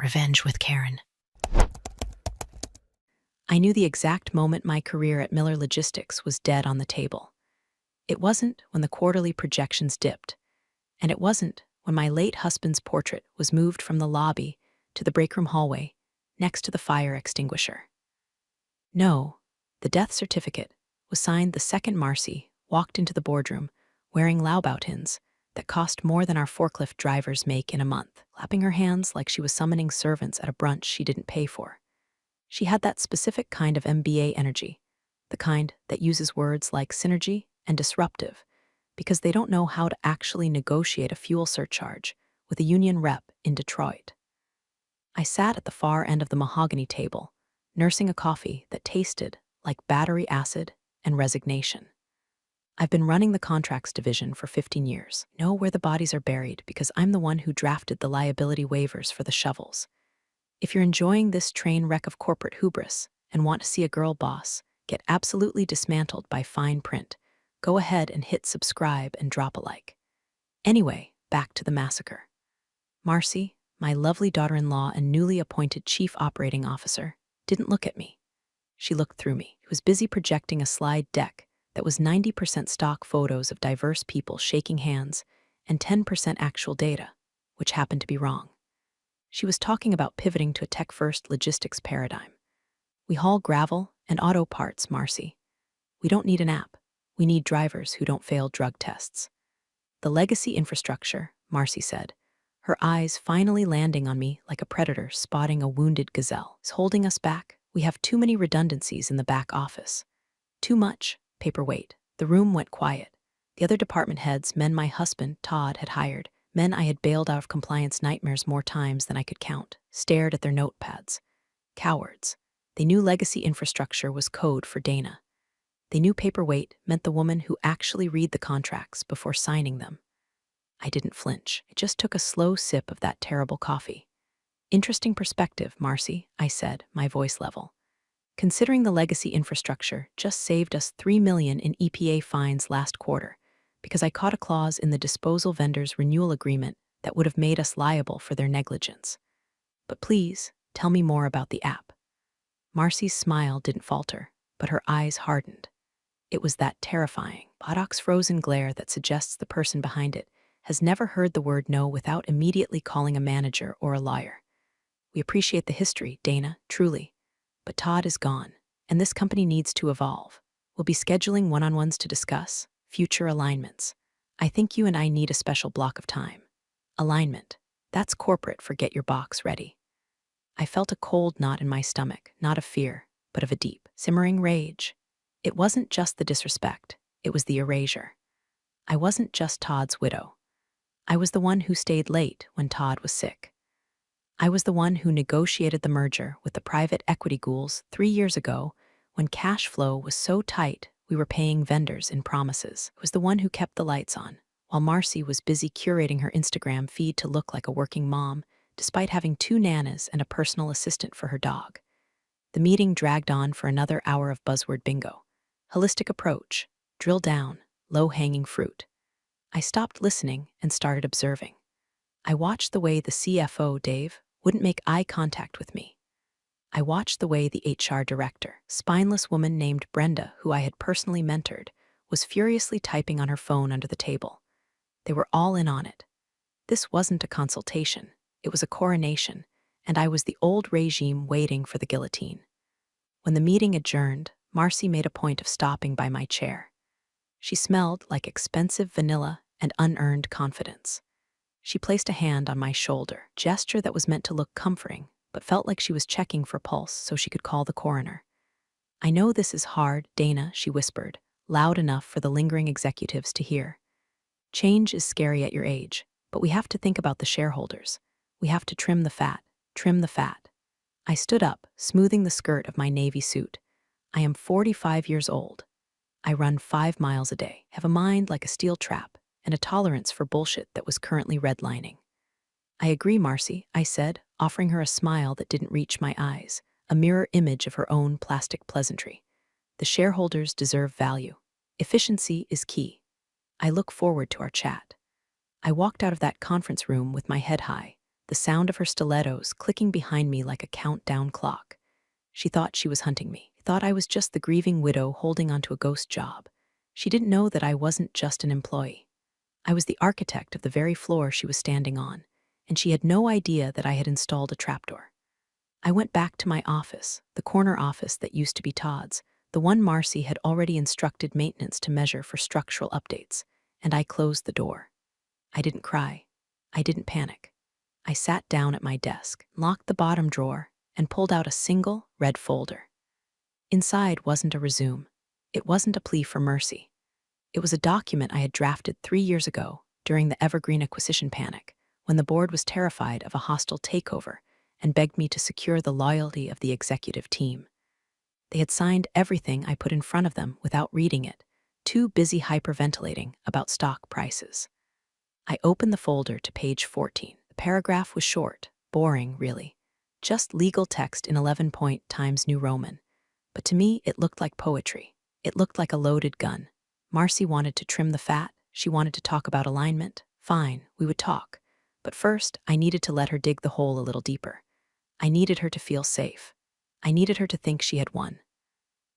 Revenge with Karen. I knew the exact moment my career at Miller Logistics was dead on the table. It wasn't when the quarterly projections dipped, and it wasn't when my late husband's portrait was moved from the lobby to the break room hallway next to the fire extinguisher. No, the death certificate was signed the second Marcy walked into the boardroom wearing Laubautins that cost more than our forklift drivers make in a month, clapping her hands like she was summoning servants at a brunch she didn't pay for. She had that specific kind of MBA energy, the kind that uses words like synergy and disruptive, because they don't know how to actually negotiate a fuel surcharge with a union rep in Detroit. I sat at the far end of the mahogany table, nursing a coffee that tasted like battery acid and resignation. I've been running the contracts division for 15 years. Know where the bodies are buried because I'm the one who drafted the liability waivers for the shovels. If you're enjoying this train wreck of corporate hubris and want to see a girl boss get absolutely dismantled by fine print, go ahead and hit subscribe and drop a like. Anyway, back to the massacre. Marcy, my lovely daughter-in-law and newly appointed chief operating officer, didn't look at me. She looked through me. She was busy projecting a slide deck that was 90% stock photos of diverse people shaking hands and 10% actual data, which happened to be wrong. She was talking about pivoting to a tech-first logistics paradigm. We haul gravel and auto parts, Marcy. We don't need an app. We need drivers who don't fail drug tests. The legacy infrastructure, Marcy said, her eyes finally landing on me like a predator spotting a wounded gazelle, is holding us back. We have too many redundancies in the back office. Too much paperweight. The room went quiet. The other department heads, men my husband, Todd, had hired, men I had bailed out of compliance nightmares more times than I could count, stared at their notepads. Cowards. They knew legacy infrastructure was code for Dana. They knew paperweight meant the woman who actually read the contracts before signing them. I didn't flinch. I just took a slow sip of that terrible coffee. Interesting perspective, Marcy, I said, my voice level. Considering the legacy infrastructure just saved us $3 million in EPA fines last quarter, because I caught a clause in the disposal vendor's renewal agreement that would have made us liable for their negligence. But please, tell me more about the app. Marcy's smile didn't falter, but her eyes hardened. It was that terrifying, botox-frozen glare that suggests the person behind it has never heard the word no without immediately calling a manager or a lawyer. We appreciate the history, Dana, truly. But Todd is gone, and this company needs to evolve. We'll be scheduling one-on-ones to discuss future alignments. I think you and I need a special block of time. Alignment. That's corporate for get your box ready. I felt a cold knot in my stomach, not of fear, but of a deep, simmering rage. It wasn't just the disrespect, it was the erasure. I wasn't just Todd's widow. I was the one who stayed late when Todd was sick. I was the one who negotiated the merger with the private equity ghouls 3 years ago when cash flow was so tight we were paying vendors in promises. I was the one who kept the lights on, while Marcy was busy curating her Instagram feed to look like a working mom, despite having 2 nanas and a personal assistant for her dog. The meeting dragged on for another hour of buzzword bingo. Holistic approach, drill down, low-hanging fruit. I stopped listening and started observing. I watched the way the CFO, Dave, wouldn't make eye contact with me. I watched the way the HR director, spineless woman named Brenda, who I had personally mentored, was furiously typing on her phone under the table. They were all in on it. This wasn't a consultation, it was a coronation, and I was the old regime waiting for the guillotine. When the meeting adjourned, Marcy made a point of stopping by my chair. She smelled like expensive vanilla and unearned confidence. She placed a hand on my shoulder, gesture that was meant to look comforting, but felt like she was checking for pulse so she could call the coroner. I know this is hard, Dana, she whispered, loud enough for the lingering executives to hear. Change is scary at your age, but we have to think about the shareholders. We have to trim the fat, trim the fat. I stood up, smoothing the skirt of my navy suit. I am 45 years old. I run 5 miles a day, have a mind like a steel trap, and a tolerance for bullshit that was currently redlining. I agree, Marcy, I said, offering her a smile that didn't reach my eyes, a mirror image of her own plastic pleasantry. The shareholders deserve value. Efficiency is key. I look forward to our chat. I walked out of that conference room with my head high, the sound of her stilettos clicking behind me like a countdown clock. She thought she was hunting me. She thought I was just the grieving widow holding onto a ghost job. She didn't know that I wasn't just an employee. I was the architect of the very floor she was standing on, and she had no idea that I had installed a trapdoor. I went back to my office, the corner office that used to be Todd's, the one Marcy had already instructed maintenance to measure for structural updates, and I closed the door. I didn't cry. I didn't panic. I sat down at my desk, locked the bottom drawer, and pulled out a single red folder. Inside wasn't a resume. It wasn't a plea for mercy. It was a document I had drafted 3 years ago during the Evergreen acquisition panic, when the board was terrified of a hostile takeover and begged me to secure the loyalty of the executive team. They had signed everything I put in front of them without reading it, too busy hyperventilating about stock prices. I opened the folder to page 14. The paragraph was short, boring, really. Just legal text in 11-point Times New Roman. But to me, it looked like poetry. It looked like a loaded gun. Marcy wanted to trim the fat. She wanted to talk about alignment. Fine, we would talk. But first, I needed to let her dig the hole a little deeper. I needed her to feel safe. I needed her to think she had won.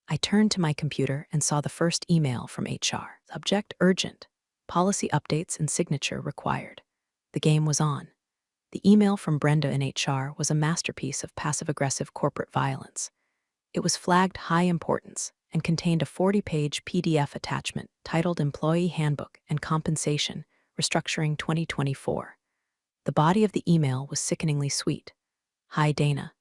I turned to my computer and saw the first email from HR. Subject urgent. Policy updates and signature required. The game was on. The email from Brenda in HR was a masterpiece of passive-aggressive corporate violence. It was flagged high importance and contained a 40-page PDF attachment titled Employee Handbook and Compensation, Restructuring 2024. The body of the email was sickeningly sweet. Hi, Dana.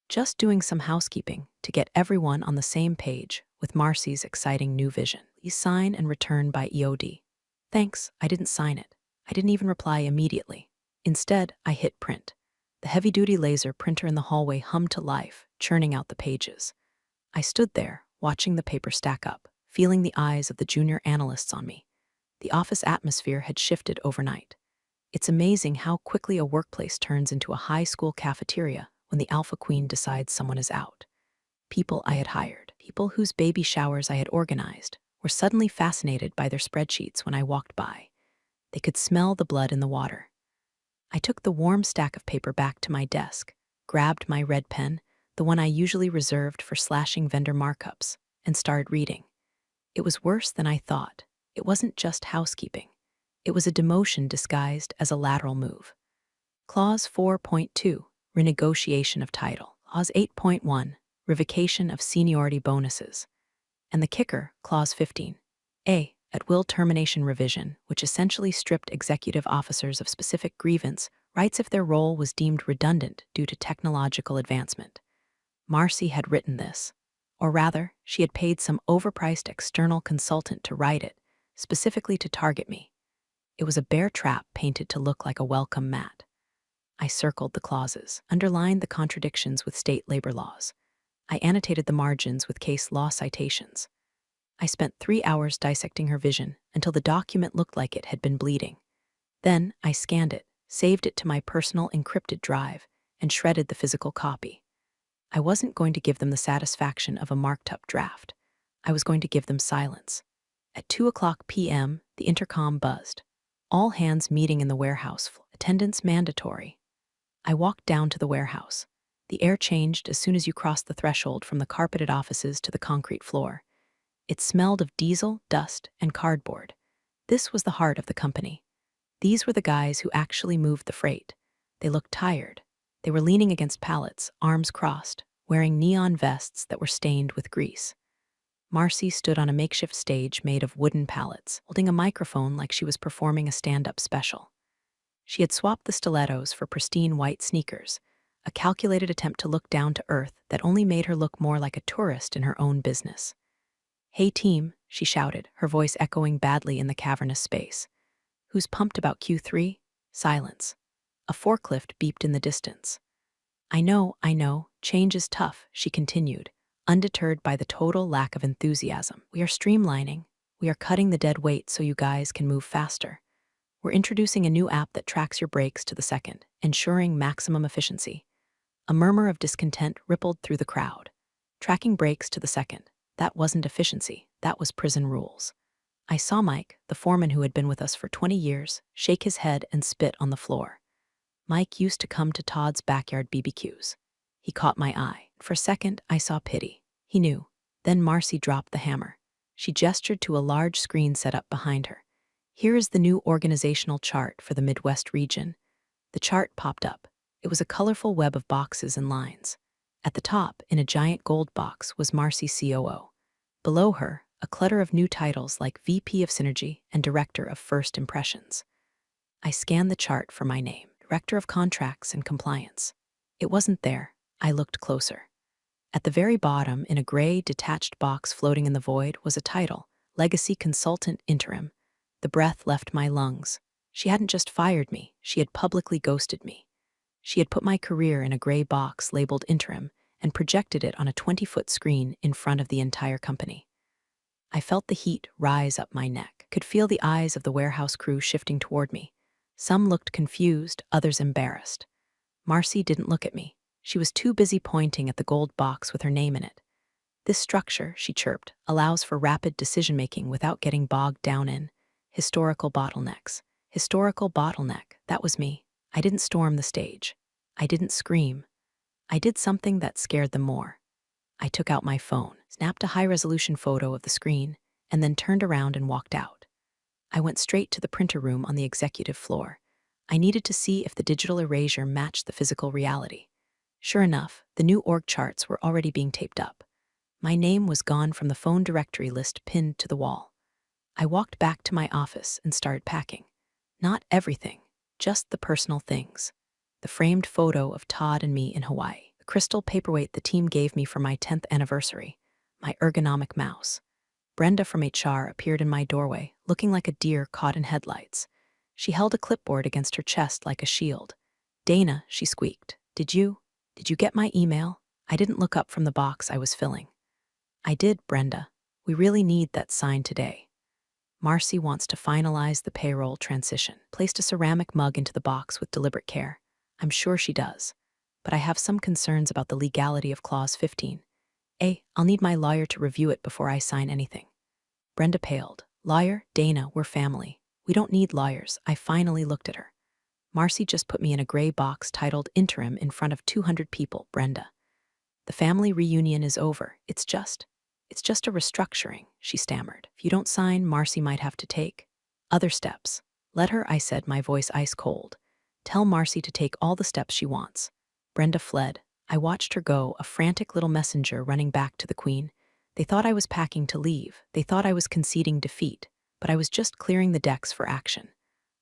Just doing some housekeeping to get everyone on the same page with Marcy's exciting new vision. Please sign and return by EOD. Thanks, I didn't sign it. I didn't even reply immediately. Instead, I hit print. The heavy-duty laser printer in the hallway hummed to life, churning out the pages. I stood there, watching the paper stack up, feeling the eyes of the junior analysts on me. The office atmosphere had shifted overnight. It's amazing how quickly a workplace turns into a high school cafeteria when the alpha queen decides someone is out. People I had hired, people whose baby showers I had organized, were suddenly fascinated by their spreadsheets when I walked by. They could smell the blood in the water. I took the warm stack of paper back to my desk, grabbed my red pen, the one I usually reserved for slashing vendor markups, and started reading. It was worse than I thought. It wasn't just housekeeping. It was a demotion disguised as a lateral move. Clause 4.2, renegotiation of title. Clause 8.1, revocation of seniority bonuses. And the kicker, Clause 15, A, at-will termination revision, which essentially stripped executive officers of specific grievance rights if their role was deemed redundant due to technological advancement. Marcy had written this. Or rather, she had paid some overpriced external consultant to write it, specifically to target me. It was a bear trap painted to look like a welcome mat. I circled the clauses, underlined the contradictions with state labor laws. I annotated the margins with case law citations. I spent 3 hours dissecting her vision until the document looked like it had been bleeding. Then I scanned it, saved it to my personal encrypted drive, and shredded the physical copy. I wasn't going to give them the satisfaction of a marked-up draft. I was going to give them silence. At 2:00 p.m., the intercom buzzed. All hands meeting in the warehouse. Attendance mandatory. I walked down to the warehouse. The air changed as soon as you crossed the threshold from the carpeted offices to the concrete floor. It smelled of diesel, dust, and cardboard. This was the heart of the company. These were the guys who actually moved the freight. They looked tired. They were leaning against pallets, arms crossed, wearing neon vests that were stained with grease. Marcy stood on a makeshift stage made of wooden pallets, holding a microphone like she was performing a stand-up special. She had swapped the stilettos for pristine white sneakers, a calculated attempt to look down to earth that only made her look more like a tourist in her own business. "Hey team," she shouted, her voice echoing badly in the cavernous space. "Who's pumped about Q3? Silence. A forklift beeped in the distance. I know, change is tough," she continued, undeterred by the total lack of enthusiasm. "We are streamlining. We are cutting the dead weight so you guys can move faster. We're introducing a new app that tracks your brakes to the second, ensuring maximum efficiency." A murmur of discontent rippled through the crowd. Tracking brakes to the second. That wasn't efficiency. That was prison rules. I saw Mike, the foreman who had been with us for 20 years, shake his head and spit on the floor. Mike used to come to Todd's backyard BBQs. He caught my eye. For a second, I saw pity. He knew. Then Marcy dropped the hammer. She gestured to a large screen set up behind her. Here is the new organizational chart for the Midwest region. The chart popped up. It was a colorful web of boxes and lines. At the top, in a giant gold box, was Marcy COO. Below her, a clutter of new titles like VP of Synergy and Director of First Impressions. I scanned the chart for my name, Director of Contracts and Compliance. It wasn't there. I looked closer. At the very bottom, in a gray, detached box floating in the void, was a title, Legacy Consultant Interim. The breath left my lungs. She hadn't just fired me, she had publicly ghosted me. She had put my career in a gray box labeled Interim and projected it on a 20-foot screen in front of the entire company. I felt the heat rise up my neck, could feel the eyes of the warehouse crew shifting toward me. Some looked confused, others embarrassed. Marcy didn't look at me. She was too busy pointing at the gold box with her name in it. This structure, she chirped, allows for rapid decision-making without getting bogged down in historical bottlenecks. Historical bottleneck, that was me. I didn't storm the stage. I didn't scream. I did something that scared them more. I took out my phone, snapped a high-resolution photo of the screen, and then turned around and walked out. I went straight to the printer room on the executive floor. I needed to see if the digital erasure matched the physical reality. Sure enough, the new org charts were already being taped up. My name was gone from the phone directory list pinned to the wall. I walked back to my office and started packing. Not everything, just the personal things. The framed photo of Todd and me in Hawaii, the crystal paperweight the team gave me for my 10th anniversary, my ergonomic mouse. Brenda from HR appeared in my doorway, looking like a deer caught in headlights. She held a clipboard against her chest like a shield. "Dana," she squeaked, Did you get my email? I didn't look up from the box I was filling." "I did, Brenda. We really need that signed today. Marcy wants to finalize the payroll transition." Placed a ceramic mug into the box with deliberate care. "I'm sure she does. But I have some concerns about the legality of Clause 15. I'll need my lawyer to review it before I sign anything." Brenda paled. "Lawyer? Dana, we're family. We don't need lawyers." I finally looked at her. Marcy just put me in a gray box titled Interim in front of 200 people, Brenda. "The family reunion is over. It's just a restructuring," she stammered. "If you don't sign, Marcy might have to take other steps." "Let her," I said, my voice ice cold. "Tell Marcy to take all the steps she wants." Brenda fled. I watched her go, a frantic little messenger running back to the Queen. They thought I was packing to leave. They thought I was conceding defeat, but I was just clearing the decks for action.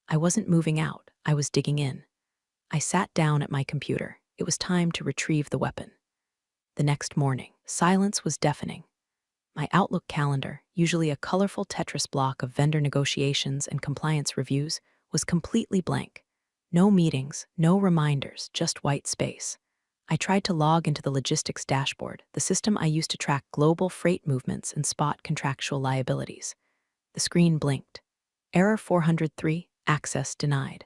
I wasn't moving out. I was digging in. I sat down at my computer. It was time to retrieve the weapon. The next morning, silence was deafening. My Outlook calendar, usually a colorful Tetris block of vendor negotiations and compliance reviews, was completely blank. No meetings, no reminders, just white space. I tried to log into the logistics dashboard, the system I used to track global freight movements and spot contractual liabilities. The screen blinked. Error 403, access denied.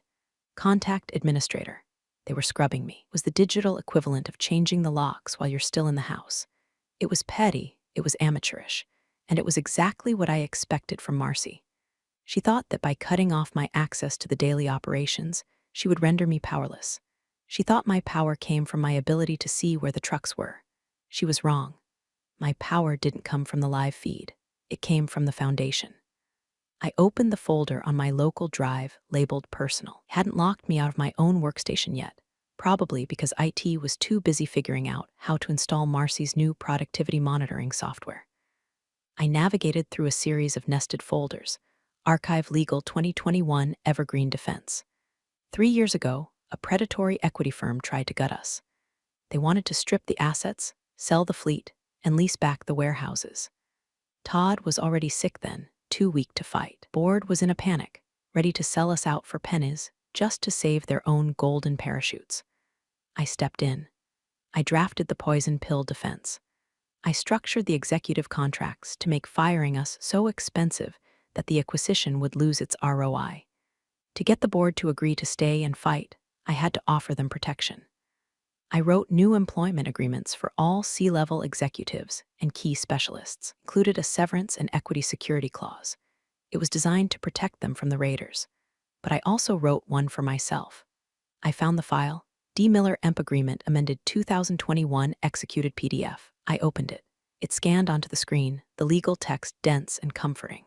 Contact administrator. They were scrubbing me. It was the digital equivalent of changing the locks while you're still in the house. It was petty, it was amateurish, and it was exactly what I expected from Marcy. She thought that by cutting off my access to the daily operations, she would render me powerless. She thought my power came from my ability to see where the trucks were. She was wrong. My power didn't come from the live feed. It came from the foundation. I opened the folder on my local drive labeled Personal. It hadn't locked me out of my own workstation yet, probably because IT was too busy figuring out how to install Marcy's new productivity monitoring software. I navigated through a series of nested folders. Archive Legal 2021 Evergreen Defense. 3 years ago, a predatory equity firm tried to gut us. They wanted to strip the assets, sell the fleet, and lease back the warehouses. Todd was already sick then, too weak to fight. Board was in a panic, ready to sell us out for pennies just to save their own golden parachutes. I stepped in. I drafted the poison pill defense. I structured the executive contracts to make firing us so expensive that the acquisition would lose its ROI. To get the board to agree to stay and fight, I had to offer them protection. I wrote new employment agreements for all C-level executives and key specialists, included a severance and equity security clause. It was designed to protect them from the raiders. But I also wrote one for myself. I found the file. D. Miller Emp Agreement amended 2021 executed PDF. I opened it. It scanned onto the screen, the legal text dense and comforting.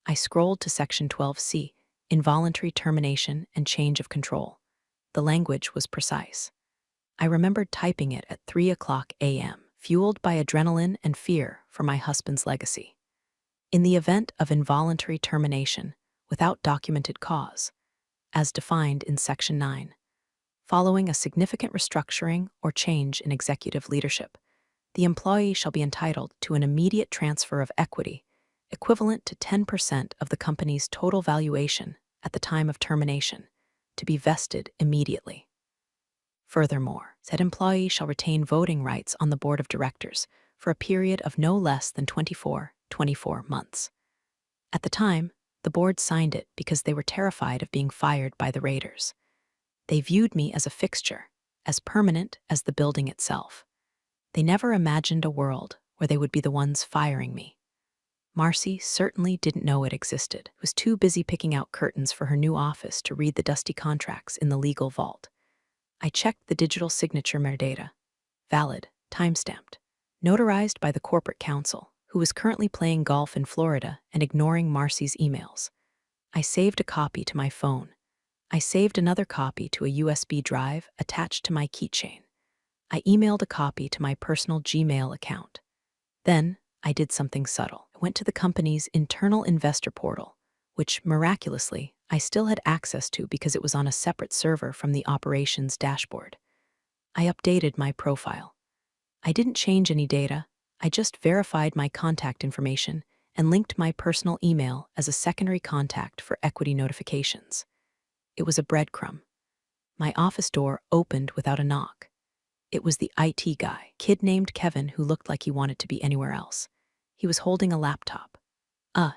I scrolled to section 12C, involuntary termination and change of control. The language was precise. I remembered typing it at 3 a.m., fueled by adrenaline and fear for my husband's legacy. In the event of involuntary termination, without documented cause, as defined in Section 9, following a significant restructuring or change in executive leadership, the employee shall be entitled to an immediate transfer of equity equivalent to 10% of the company's total valuation at the time of termination, to be vested immediately. Furthermore, said employee shall retain voting rights on the board of directors for a period of no less than 24 months. At the time, the board signed it because they were terrified of being fired by the raiders. They viewed me as a fixture, as permanent as the building itself. They never imagined a world where they would be the ones firing me. Marcy certainly didn't know it existed, was too busy picking out curtains for her new office to read the dusty contracts in the legal vault. I checked the digital signature metadata. Valid, time-stamped. Notarized by the corporate counsel, who was currently playing golf in Florida and ignoring Marcy's emails. I saved a copy to my phone. I saved another copy to a USB drive attached to my keychain. I emailed a copy to my personal Gmail account. Then, I did something subtle. I went to the company's internal investor portal, which, miraculously, I still had access to because it was on a separate server from the operations dashboard. I updated my profile. I didn't change any data. I just verified my contact information and linked my personal email as a secondary contact for equity notifications. It was a breadcrumb. My office door opened without a knock. It was the IT guy, kid named Kevin, who looked like he wanted to be anywhere else. He was holding a laptop.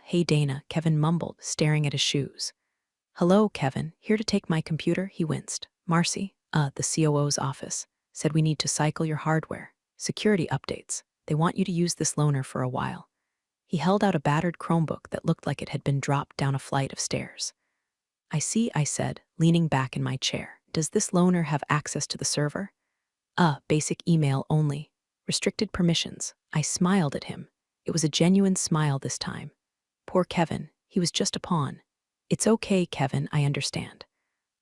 Hey Dana, Kevin mumbled, staring at his shoes. Hello, Kevin, here to take my computer, he winced. Marcy, the COO's office, said we need to cycle your hardware. Security updates. They want you to use this loaner for a while. He held out a battered Chromebook that looked like it had been dropped down a flight of stairs. I see, I said, leaning back in my chair. Does this loaner have access to the server? Basic email only. Restricted permissions. I smiled at him. It was a genuine smile this time. Poor Kevin, he was just a pawn. It's okay, Kevin, I understand.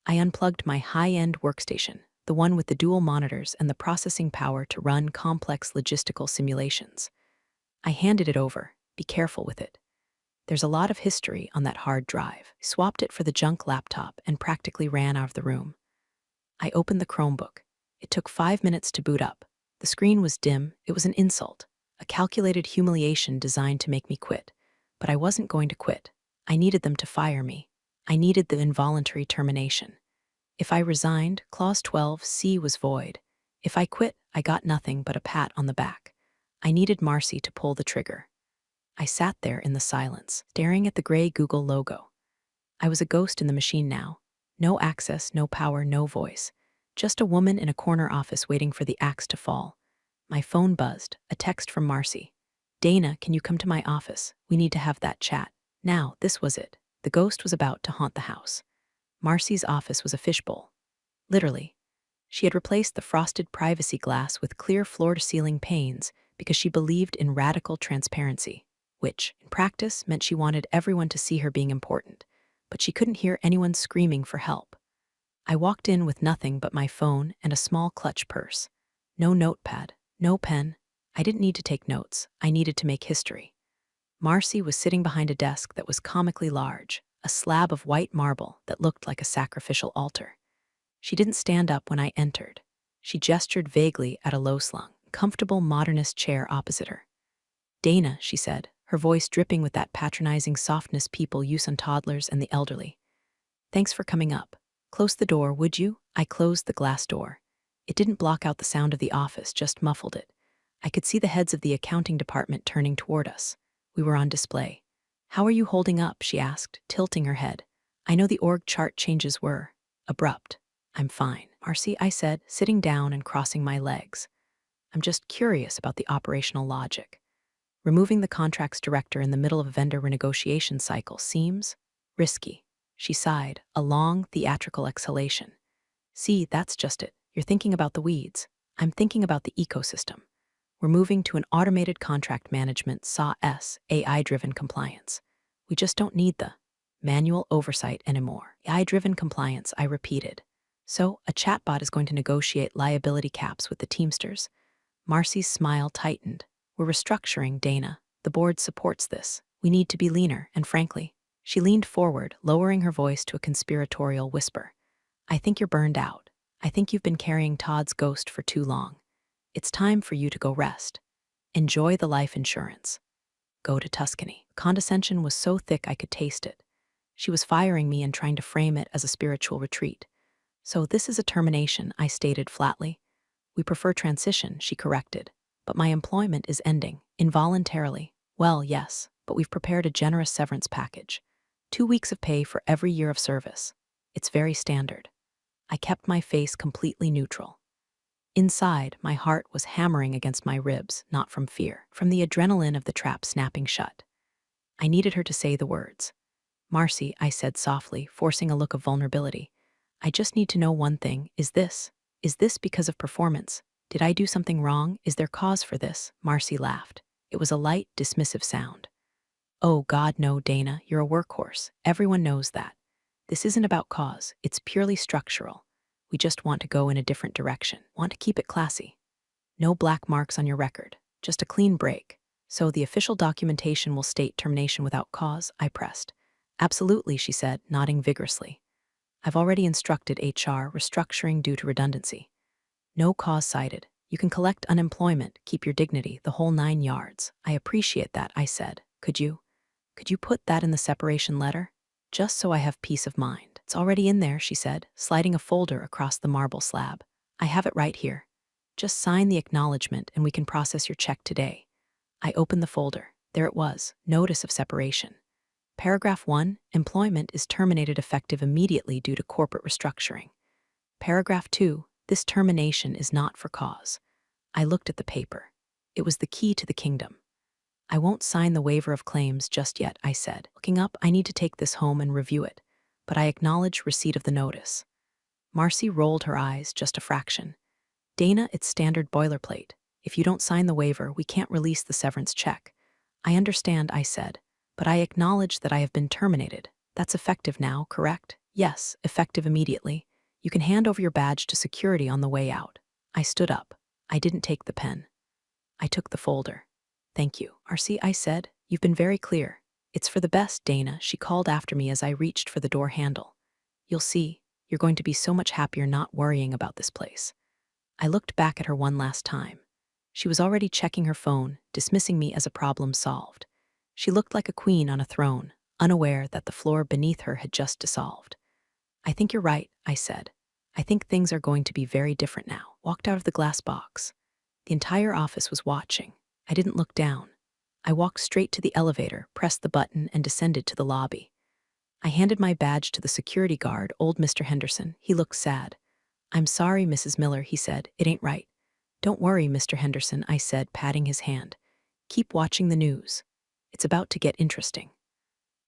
I unplugged my high-end workstation, the one with the dual monitors and the processing power to run complex logistical simulations. I handed it over. Be careful with it. There's a lot of history on that hard drive. I swapped it for the junk laptop and practically ran out of the room. I opened the Chromebook. It took 5 minutes to boot up. The screen was dim. It was an insult, a calculated humiliation designed to make me quit. But I wasn't going to quit. I needed them to fire me. I needed the involuntary termination. If I resigned, Clause 12C was void. If I quit, I got nothing but a pat on the back. I needed Marcy to pull the trigger. I sat there in the silence, staring at the gray Google logo. I was a ghost in the machine now. No access, no power, no voice. Just a woman in a corner office waiting for the axe to fall. My phone buzzed, a text from Marcy. Dana, can you come to my office? We need to have that chat. Now, this was it. The ghost was about to haunt the house. Marcy's office was a fishbowl. Literally. She had replaced the frosted privacy glass with clear floor-to-ceiling panes because she believed in radical transparency, which, in practice, meant she wanted everyone to see her being important, but she couldn't hear anyone screaming for help. I walked in with nothing but my phone and a small clutch purse. No notepad, no pen. I didn't need to take notes. I needed to make history. Marcy was sitting behind a desk that was comically large, a slab of white marble that looked like a sacrificial altar. She didn't stand up when I entered. She gestured vaguely at a low-slung, comfortable modernist chair opposite her. Dana, she said, her voice dripping with that patronizing softness people use on toddlers and the elderly. Thanks for coming up. Close the door, would you? I closed the glass door. It didn't block out the sound of the office, just muffled it. I could see the heads of the accounting department turning toward us. We were on display. How are you holding up? She asked, tilting her head. I know the org chart changes were abrupt. I'm fine, Marcy, I said, sitting down and crossing my legs. I'm just curious about the operational logic. Removing the contracts director in the middle of a vendor renegotiation cycle seems risky. She sighed, a long, theatrical exhalation. See, that's just it. You're thinking about the weeds. I'm thinking about the ecosystem. We're moving to an automated contract management SaaS, AI-driven compliance. We just don't need the manual oversight anymore. AI-driven compliance, I repeated. So, a chatbot is going to negotiate liability caps with the Teamsters. Marcy's smile tightened. We're restructuring, Dana. The board supports this. We need to be leaner, and frankly, she leaned forward, lowering her voice to a conspiratorial whisper. I think you're burned out. I think you've been carrying Todd's ghost for too long. It's time for you to go rest. Enjoy the life insurance. Go to Tuscany. Condescension was so thick I could taste it. She was firing me and trying to frame it as a spiritual retreat. So this is a termination, I stated flatly. We prefer transition, she corrected. But my employment is ending, involuntarily. Well, yes, but we've prepared a generous severance package. 2 weeks of pay for every year of service. It's very standard. I kept my face completely neutral. Inside, my heart was hammering against my ribs, not from fear, from the adrenaline of the trap snapping shut. I needed her to say the words. Marcy, I said softly, forcing a look of vulnerability. I just need to know one thing. Is this because of performance? Did I do something wrong? Is there cause for this? Marcy laughed. It was a light, dismissive sound. Oh, God, no, Dana, you're a workhorse. Everyone knows that. This isn't about cause. It's purely structural. We just want to go in a different direction. Want to keep it classy. No black marks on your record. Just a clean break. So the official documentation will state termination without cause, I pressed. Absolutely, she said, nodding vigorously. I've already instructed HR restructuring due to redundancy. No cause cited. You can collect unemployment, keep your dignity, the whole 9 yards. I appreciate that, I said. Could you put that in the separation letter? Just so I have peace of mind. It's already in there, she said, sliding a folder across the marble slab. I have it right here. Just sign the acknowledgement and we can process your check today. I opened the folder. There it was, notice of separation. Paragraph 1, employment is terminated effective immediately due to corporate restructuring. Paragraph 2, this termination is not for cause. I looked at the paper. It was the key to the kingdom. I won't sign the waiver of claims just yet, I said. Looking up, I need to take this home and review it, but I acknowledge receipt of the notice. Marcy rolled her eyes just a fraction. Dana, it's standard boilerplate. If you don't sign the waiver, we can't release the severance check. I understand, I said, but I acknowledge that I have been terminated. That's effective now, correct? Yes, effective immediately. You can hand over your badge to security on the way out. I stood up. I didn't take the pen. I took the folder. Thank you, Marcy, I said. You've been very clear. It's for the best, Dana, she called after me as I reached for the door handle. You'll see, you're going to be so much happier not worrying about this place. I looked back at her one last time. She was already checking her phone, dismissing me as a problem solved. She looked like a queen on a throne, unaware that the floor beneath her had just dissolved. I think you're right, I said. I think things are going to be very different now. Walked out of the glass box. The entire office was watching. I didn't look down. I walked straight to the elevator, pressed the button, and descended to the lobby. I handed my badge to the security guard, old Mr. Henderson. He looked sad. I'm sorry, Mrs. Miller, he said. It ain't right. Don't worry, Mr. Henderson, I said, patting his hand. Keep watching the news. It's about to get interesting.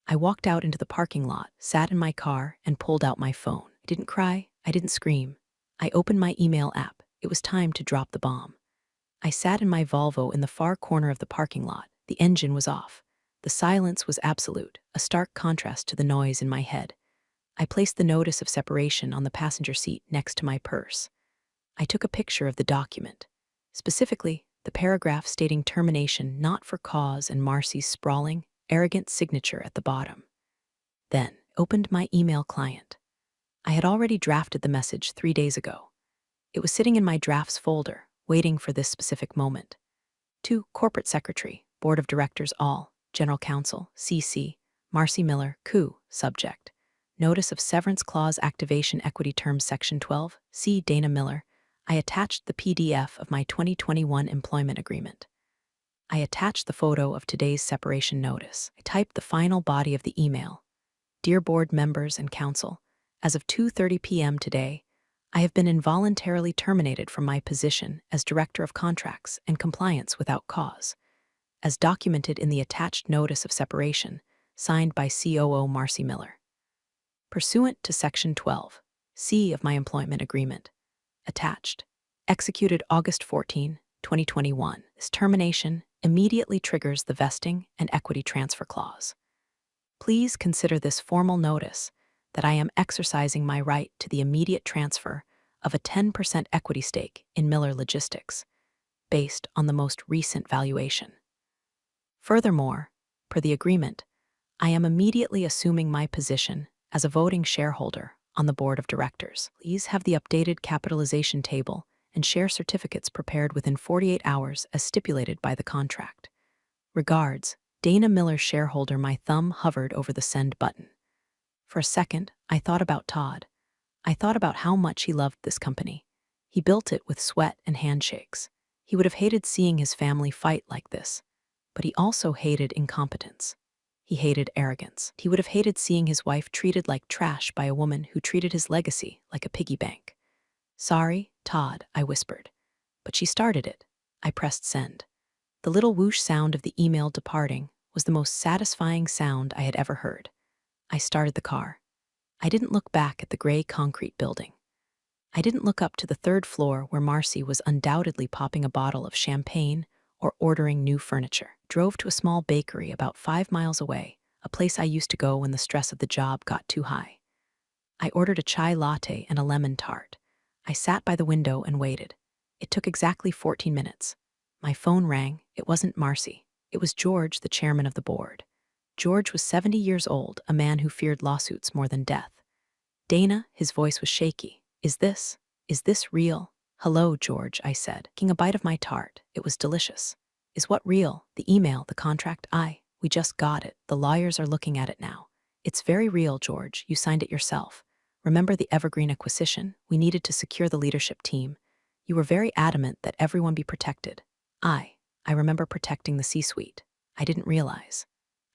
I walked out into the parking lot, sat in my car, and pulled out my phone. I didn't cry. I didn't scream. I opened my email app. It was time to drop the bomb. I sat in my Volvo in the far corner of the parking lot. The engine was off. The silence was absolute, a stark contrast to the noise in my head. I placed the notice of separation on the passenger seat next to my purse. I took a picture of the document, specifically the paragraph stating termination not for cause and Marcy's sprawling, arrogant signature at the bottom. Then opened my email client. I had already drafted the message 3 days ago. It was sitting in my drafts folder, waiting for this specific moment. To Corporate Secretary, Board of Directors all, General Counsel, CC, Marcy Miller, COO, Subject. Notice of Severance Clause Activation Equity Terms Section 12, C. Dana Miller. I attached the PDF of my 2021 employment agreement. I attached the photo of today's separation notice. I typed the final body of the email. Dear board members and council, as of 2:30 p.m. today, I have been involuntarily terminated from my position as Director of Contracts and Compliance without cause, as documented in the attached notice of separation, signed by COO Marcy Miller. Pursuant to Section 12, C of my employment agreement. Attached. Executed August 14, 2021. This termination immediately triggers the vesting and equity transfer clause. Please consider this formal notice that I am exercising my right to the immediate transfer of a 10% equity stake in Miller Logistics, based on the most recent valuation. Furthermore, per the agreement, I am immediately assuming my position as a voting shareholder on the board of directors. Please have the updated capitalization table and share certificates prepared within 48 hours as stipulated by the contract. Regards, Dana Miller, shareholder. My thumb hovered over the send button. For a second, I thought about Todd. I thought about how much he loved this company. He built it with sweat and handshakes. He would have hated seeing his family fight like this, but he also hated incompetence. He hated arrogance. He would have hated seeing his wife treated like trash by a woman who treated his legacy like a piggy bank. Sorry, Todd, I whispered. But she started it. I pressed send. The little whoosh sound of the email departing was the most satisfying sound I had ever heard. I started the car. I didn't look back at the gray concrete building. I didn't look up to the third floor where Marcy was undoubtedly popping a bottle of champagne or ordering new furniture. Drove to a small bakery about 5 miles away, a place I used to go when the stress of the job got too high. I ordered a chai latte and a lemon tart. I sat by the window and waited. It took exactly 14 minutes. My phone rang. It wasn't Marcy. It was George, the chairman of the board. George was 70 years old, a man who feared lawsuits more than death. Dana, his voice was shaky. Is this real? Hello, George, I said, taking a bite of my tart. It was delicious. Is what real? The email, the contract? We just got it. The lawyers are looking at it now. It's very real, George. You signed it yourself. Remember the Evergreen acquisition? We needed to secure the leadership team. You were very adamant that everyone be protected. I remember protecting the C-suite. I didn't realize.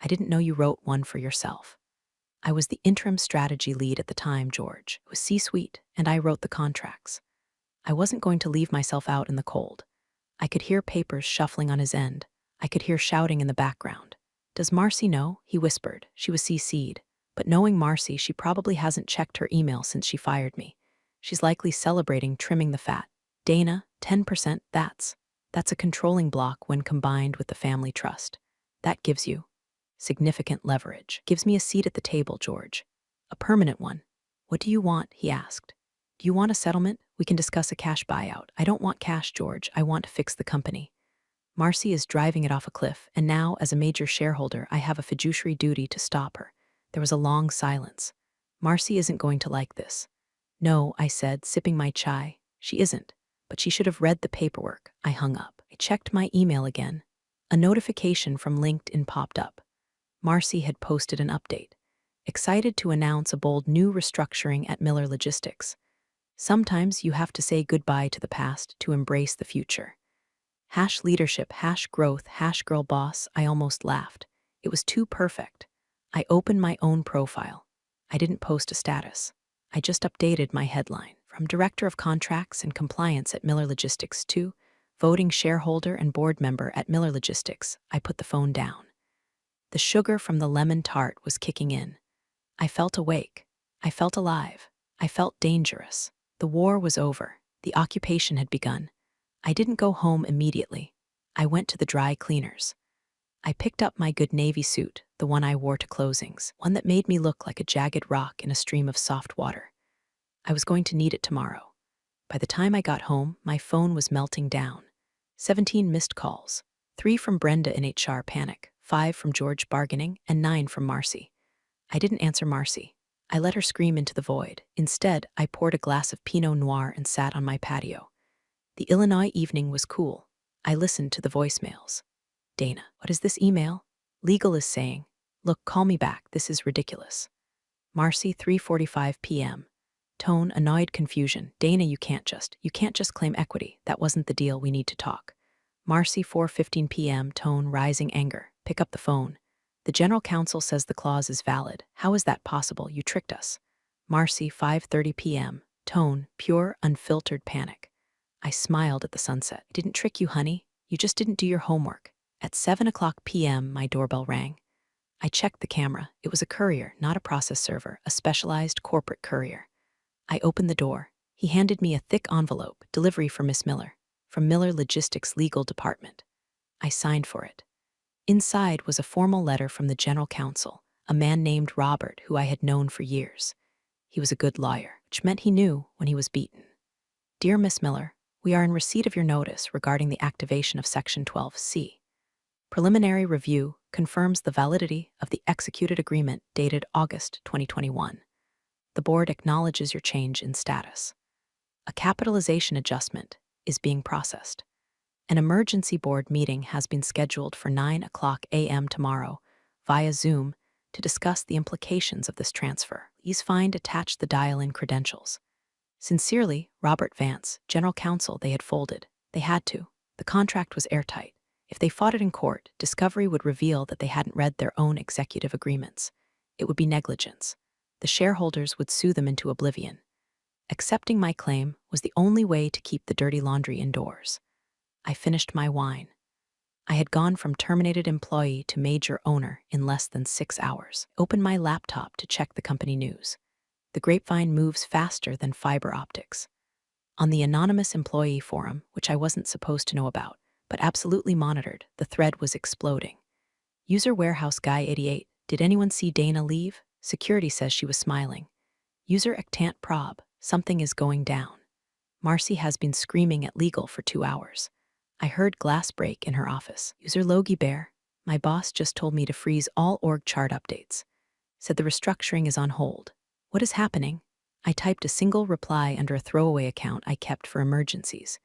I didn't know you wrote one for yourself. I was the interim strategy lead at the time, George. It was C-suite, and I wrote the contracts. I wasn't going to leave myself out in the cold. I could hear papers shuffling on his end. I could hear shouting in the background. Does Marcy know? He whispered. She was CC'd. But knowing Marcy, she probably hasn't checked her email since she fired me. She's likely celebrating trimming the fat. Dana, 10%, that's a controlling block when combined with the family trust. That gives you significant leverage. Gives me a seat at the table, George. A permanent one. What do you want? He asked. Do you want a settlement? We can discuss a cash buyout. I don't want cash, George. I want to fix the company. Marcy is driving it off a cliff, and now, as a major shareholder, I have a fiduciary duty to stop her. There was a long silence. Marcy isn't going to like this. No, I said, sipping my chai. She isn't. But she should have read the paperwork. I hung up. I checked my email again. A notification from LinkedIn popped up. Marcy had posted an update. Excited to announce a bold new restructuring at Miller Logistics. Sometimes you have to say goodbye to the past to embrace the future. #leadership, #growth, #girl boss. I almost laughed. It was too perfect. I opened my own profile. I didn't post a status. I just updated my headline. From Director of Contracts and Compliance at Miller Logistics to voting shareholder and board member at Miller Logistics, I put the phone down. The sugar from the lemon tart was kicking in. I felt awake. I felt alive. I felt dangerous. The war was over. The occupation had begun. I didn't go home immediately. I went to the dry cleaners. I picked up my good Navy suit, the one I wore to closings, one that made me look like a jagged rock in a stream of soft water. I was going to need it tomorrow. By the time I got home, my phone was melting down. 17 missed calls, 3 from Brenda in HR panic, 5 from George bargaining, and 9 from Marcy. I didn't answer Marcy. I let her scream into the void. Instead, I poured a glass of Pinot Noir and sat on my patio. The Illinois evening was cool. I listened to the voicemails. Dana, what is this email? Legal is saying, look, call me back. This is ridiculous. Marcy, 3:45 p.m. Tone, annoyed confusion. Dana, you can't just claim equity. That wasn't the deal. We need to talk. Marcy, 4:15 p.m. Tone, rising anger. Pick up the phone. The general counsel says the clause is valid. How is that possible? You tricked us. Marcy, 5:30 p.m. Tone, pure, unfiltered panic. I smiled at the sunset. I didn't trick you, honey. You just didn't do your homework. At 7:00 p.m., my doorbell rang. I checked the camera. It was a courier, not a process server, a specialized corporate courier. I opened the door. He handed me a thick envelope, delivery for Miss Miller, from Miller Logistics Legal Department. I signed for it. Inside was a formal letter from the general counsel, a man named Robert who I had known for years. He was a good lawyer, which meant he knew when he was beaten. Dear Miss Miller, we are in receipt of your notice regarding the activation of Section 12C. Preliminary review confirms the validity of the executed agreement dated August 2021. The board acknowledges your change in status. A capitalization adjustment is being processed. An emergency board meeting has been scheduled for 9:00 a.m. tomorrow via Zoom to discuss the implications of this transfer. Please find attached the dial-in credentials. Sincerely, Robert Vance, General Counsel. They had folded. They had to. The contract was airtight. If they fought it in court, discovery would reveal that they hadn't read their own executive agreements. It would be negligence. The shareholders would sue them into oblivion. Accepting my claim was the only way to keep the dirty laundry indoors. I finished my wine. I had gone from terminated employee to major owner in less than 6 hours. Opened my laptop to check the company news. The grapevine moves faster than fiber optics. On the anonymous employee forum, which I wasn't supposed to know about, but absolutely monitored, the thread was exploding. User Warehouse Guy 88, did anyone see Dana leave? Security says she was smiling. User Ectant Prob, something is going down. Marcy has been screaming at legal for 2 hours. I heard glass break in her office. User Logie Bear, my boss just told me to freeze all org chart updates. Said the restructuring is on hold. What is happening? I typed a single reply under a throwaway account I kept for emergencies.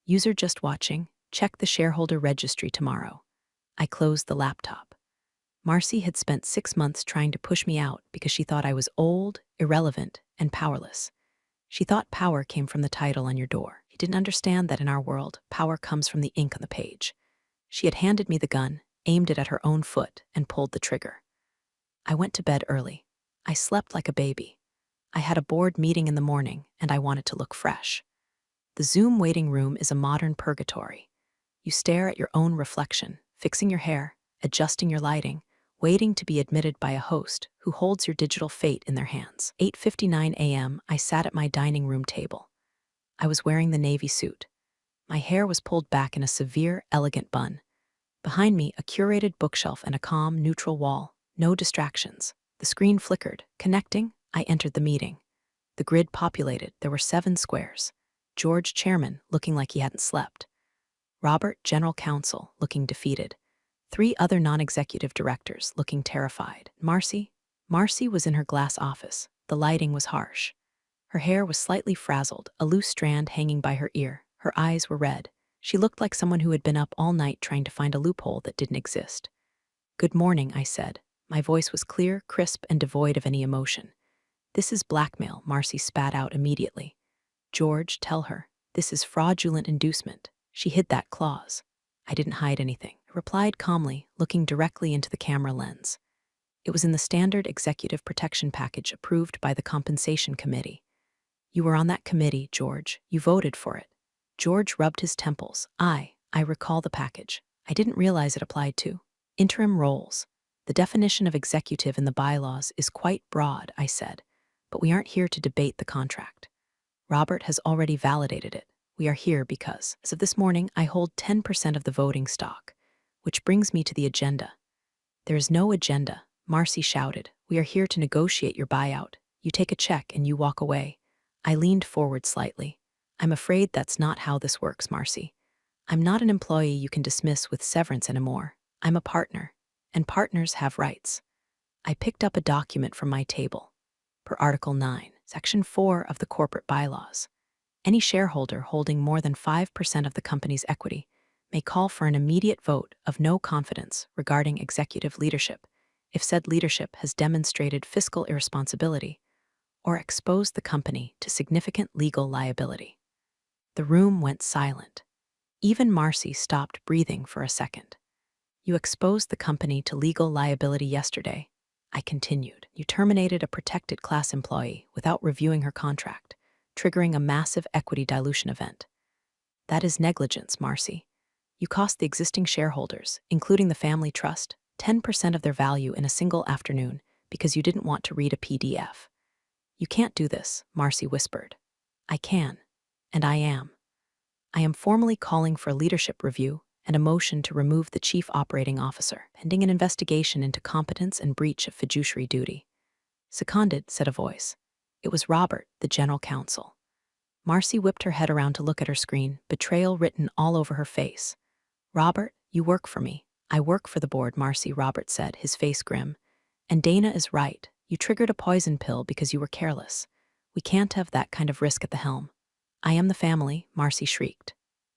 User just watching, check the shareholder registry tomorrow. I closed the laptop. Marcy had spent 6 months trying to push me out because she thought I was old, irrelevant, and powerless. She thought power came from the title on your door. She didn't understand that in our world, power comes from the ink on the page. She had handed me the gun, aimed it at her own foot, and pulled the trigger. I went to bed early. I slept like a baby. I had a board meeting in the morning, and I wanted to look fresh. The Zoom waiting room is a modern purgatory. You stare at your own reflection, fixing your hair, adjusting your lighting, waiting to be admitted by a host who holds your digital fate in their hands. 8:59 a.m., I sat at my dining room table. I was wearing the navy suit. My hair was pulled back in a severe, elegant bun. Behind me, a curated bookshelf and a calm, neutral wall. No distractions. The screen flickered. Connecting, I entered the meeting. The grid populated. There were 7 squares. George, chairman, looking like he hadn't slept. Robert, general counsel, looking defeated. 3 other non-executive directors, looking terrified. Marcy was in her glass office. The lighting was harsh. Her hair was slightly frazzled, a loose strand hanging by her ear. Her eyes were red. She looked like someone who had been up all night trying to find a loophole that didn't exist. Good morning, I said. My voice was clear, crisp, and devoid of any emotion. This is blackmail, Marcy spat out immediately. George, tell her. This is fraudulent inducement. She hid that clause. I didn't hide anything. I replied calmly, looking directly into the camera lens. It was in the standard executive protection package approved by the compensation committee. You were on that committee, George. You voted for it. George rubbed his temples. I recall the package. I didn't realize it applied to interim roles. The definition of executive in the bylaws is quite broad, I said, but we aren't here to debate the contract. Robert has already validated it. We are here because, as of this morning, I hold 10% of the voting stock, which brings me to the agenda. There is no agenda, Marcy shouted. We are here to negotiate your buyout. You take a check and you walk away. I leaned forward slightly. I'm afraid that's not how this works, Marcy. I'm not an employee you can dismiss with severance anymore. I'm a partner, and partners have rights. I picked up a document from my table. Per Article 9, Section 4 of the corporate bylaws, any shareholder holding more than 5% of the company's equity may call for an immediate vote of no confidence regarding executive leadership if said leadership has demonstrated fiscal irresponsibility or exposed the company to significant legal liability. The room went silent. Even Marcy stopped breathing for a second. You exposed the company to legal liability yesterday, I continued. You terminated a protected class employee without reviewing her contract, triggering a massive equity dilution event. That is negligence, Marcy. You cost the existing shareholders, including the family trust, 10% of their value in a single afternoon because you didn't want to read a PDF. You can't do this, Marcy whispered. I can. And I am. I am formally calling for a leadership review and a motion to remove the chief operating officer, pending an investigation into competence and breach of fiduciary duty. Seconded, said a voice. It was Robert, the general counsel. Marcy whipped her head around to look at her screen, betrayal written all over her face. Robert, you work for me. I work for the board, Marcy, Robert said, his face grim. And Dana is right. You triggered a poison pill because you were careless. We can't have that kind of risk at the helm. I am the family, Marcy shrieked.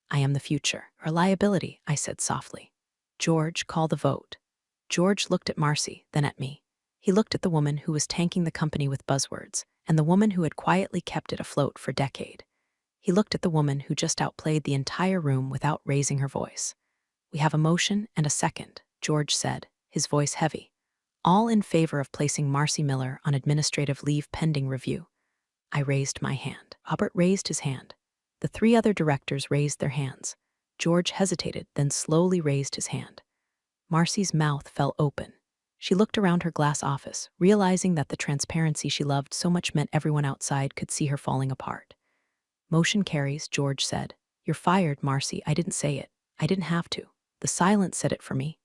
I am the future. Or liability, I said softly. George, call the vote. George looked at Marcy, then at me. He looked at the woman who was tanking the company with buzzwords, and the woman who had quietly kept it afloat for a decade. He looked at the woman who just outplayed the entire room without raising her voice. We have a motion and a second, George said, his voice heavy. All in favor of placing Marcy Miller on administrative leave pending review. I raised my hand. Robert raised his hand. The three other directors raised their hands. George hesitated, then slowly raised his hand. Marcy's mouth fell open. She looked around her glass office, realizing that the transparency she loved so much meant everyone outside could see her falling apart. Motion carries, George said. You're fired, Marcy. I didn't say it. I didn't have to. The silence said it for me.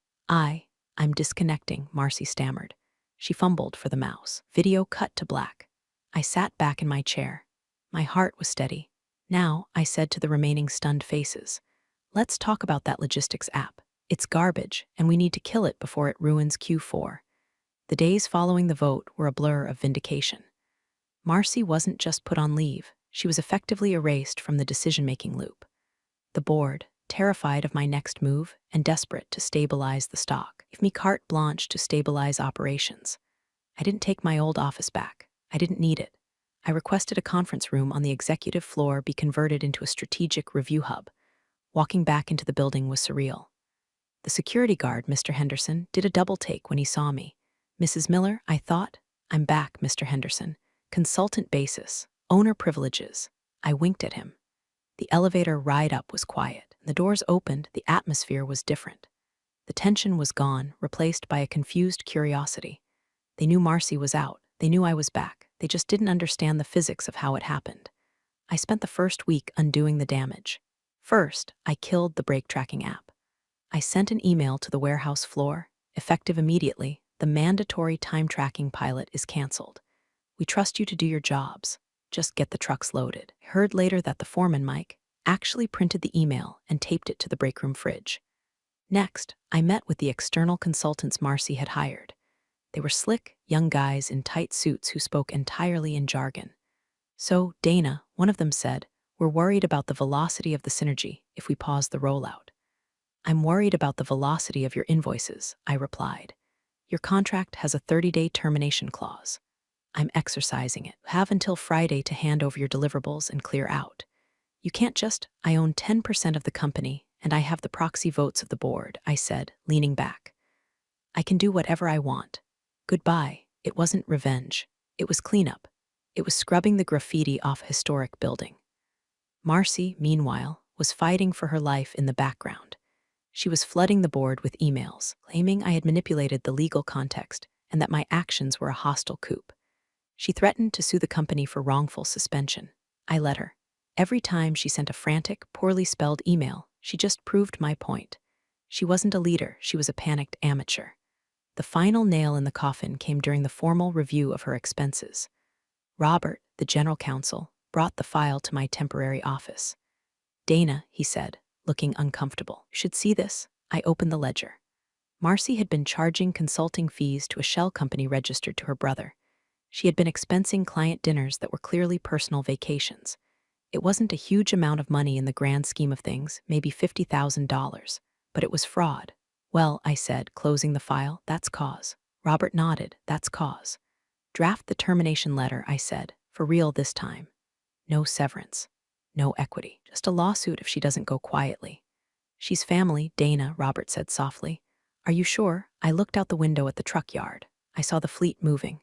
I'm disconnecting, Marcy stammered. She fumbled for the mouse. Video cut to black. I sat back in my chair. My heart was steady. Now, I said to the remaining stunned faces, let's talk about that logistics app. It's garbage, and we need to kill it before it ruins Q4. The days following the vote were a blur of vindication. Marcy wasn't just put on leave. She was effectively erased from the decision-making loop. The board, terrified of my next move and desperate to stabilize the stock, gave me carte blanche to stabilize operations. I didn't take my old office back. I didn't need it. I requested a conference room on the executive floor be converted into a strategic review hub. Walking back into the building was surreal. The security guard, Mr. Henderson, did a double take when he saw me. Mrs. Miller, I thought. I'm back, Mr. Henderson. Consultant basis, owner privileges. I winked at him. The elevator ride up was quiet. The doors opened, the atmosphere was different. The tension was gone, replaced by a confused curiosity. They knew Marcy was out. They knew I was back. They just didn't understand the physics of how it happened. I spent the first week undoing the damage. First, I killed the brake tracking app. I sent an email to the warehouse floor. Effective immediately, the mandatory time tracking pilot is canceled. We trust you to do your jobs. Just get the trucks loaded. I heard later that the foreman, Mike, actually printed the email and taped it to the break room fridge. Next, I met with the external consultants Marcy had hired. They were slick, young guys in tight suits who spoke entirely in jargon. So, Dana, one of them said, we're worried about the velocity of the synergy if we pause the rollout. I'm worried about the velocity of your invoices, I replied. Your contract has a 30-day termination clause. I'm exercising it. Have until Friday to hand over your deliverables and clear out. You can't just, I own 10% of the company, and I have the proxy votes of the board, I said, leaning back. I can do whatever I want. Goodbye. It wasn't revenge. It was cleanup. It was scrubbing the graffiti off a historic building. Marcy, meanwhile, was fighting for her life in the background. She was flooding the board with emails, claiming I had manipulated the legal context and that my actions were a hostile coup. She threatened to sue the company for wrongful suspension. I let her. Every time she sent a frantic, poorly spelled email, she just proved my point. She wasn't a leader, she was a panicked amateur. The final nail in the coffin came during the formal review of her expenses. Robert, the general counsel, brought the file to my temporary office. Dana, he said, looking uncomfortable. You should see this. I opened the ledger. Marcy had been charging consulting fees to a shell company registered to her brother. She had been expensing client dinners that were clearly personal vacations. It wasn't a huge amount of money in the grand scheme of things, maybe $50,000, but it was fraud. Well, I said, closing the file, that's cause. Robert nodded, that's cause. Draft the termination letter, I said, for real this time. No severance. No equity. Just a lawsuit if she doesn't go quietly. She's family, Dana, Robert said softly. Are you sure? I looked out the window at the truck yard. I saw the fleet moving.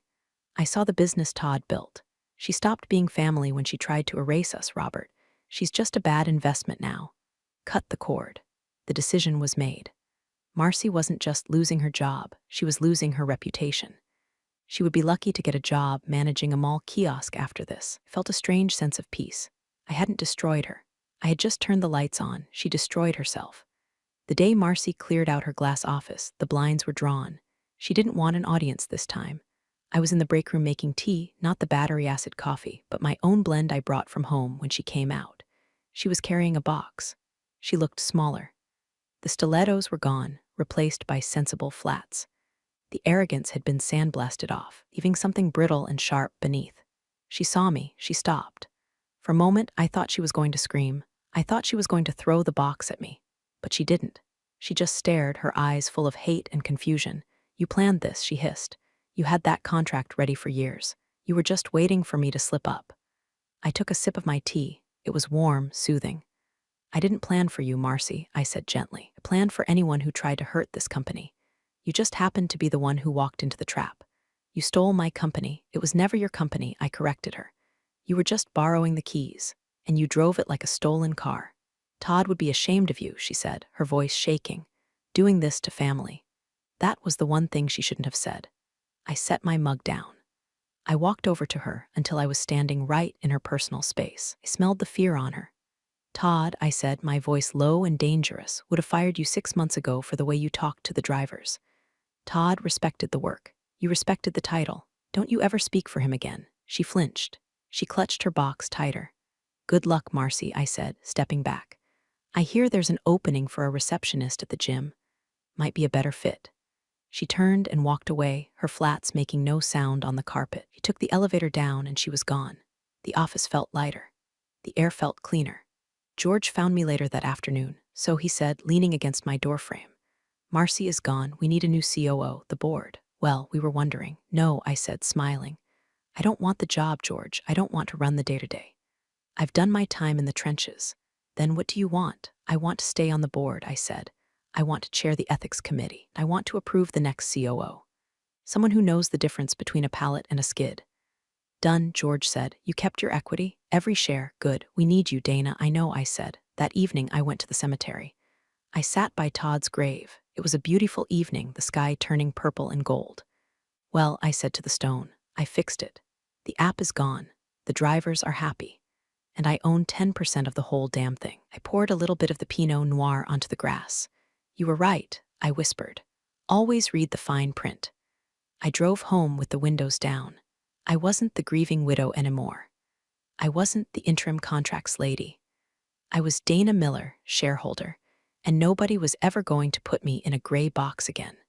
I saw the business Todd built. She stopped being family when she tried to erase us, Robert. She's just a bad investment now. Cut the cord. The decision was made. Marcy wasn't just losing her job, she was losing her reputation. She would be lucky to get a job managing a mall kiosk after this. I felt a strange sense of peace. I hadn't destroyed her. I had just turned the lights on. She destroyed herself. The day Marcy cleared out her glass office, the blinds were drawn. She didn't want an audience this time. I was in the break room making tea, not the battery acid coffee, but my own blend I brought from home when she came out. She was carrying a box. She looked smaller. The stilettos were gone, replaced by sensible flats. The arrogance had been sandblasted off, leaving something brittle and sharp beneath. She saw me. She stopped. For a moment, I thought she was going to scream. I thought she was going to throw the box at me. But she didn't. She just stared, her eyes full of hate and confusion. "You planned this," she hissed. "You had that contract ready for years. You were just waiting for me to slip up." I took a sip of my tea. It was warm, soothing. "I didn't plan for you, Marcy," I said gently. "I planned for anyone who tried to hurt this company. You just happened to be the one who walked into the trap. You stole my company. It was never your company," I corrected her. "You were just borrowing the keys, and you drove it like a stolen car. Todd would be ashamed of you," she said, her voice shaking. "Doing this to family." That was the one thing she shouldn't have said. I set my mug down. I walked over to her until I was standing right in her personal space. I smelled the fear on her. "Todd," I said, my voice low and dangerous, "would have fired you 6 months ago for the way you talked to the drivers. Todd respected the work. You respected the title. Don't you ever speak for him again." She flinched. She clutched her box tighter. "Good luck, Marcy," I said, stepping back. "I hear there's an opening for a receptionist at the gym. Might be a better fit." She turned and walked away, her flats making no sound on the carpet. She took the elevator down and she was gone. The office felt lighter. The air felt cleaner. George found me later that afternoon, so he said, leaning against my doorframe. "Marcy is gone. We need a new COO, the board." "Well, we were wondering." "No," I said, smiling. "I don't want the job, George. I don't want to run the day-to-day. I've done my time in the trenches." "Then what do you want?" "I want to stay on the board," I said. "I want to chair the ethics committee. I want to approve the next COO. Someone who knows the difference between a pallet and a skid." "Done," George said. "You kept your equity? Every share? Good. We need you, Dana." "I know," I said. That evening, I went to the cemetery. I sat by Todd's grave. It was a beautiful evening, the sky turning purple and gold. "Well," I said to the stone, "I fixed it. The app is gone. The drivers are happy. And I own 10% of the whole damn thing." I poured a little bit of the Pinot Noir onto the grass. "You were right," I whispered. "Always read the fine print." I drove home with the windows down. I wasn't the grieving widow anymore. I wasn't the interim contracts lady. I was Dana Miller, shareholder, and nobody was ever going to put me in a gray box again.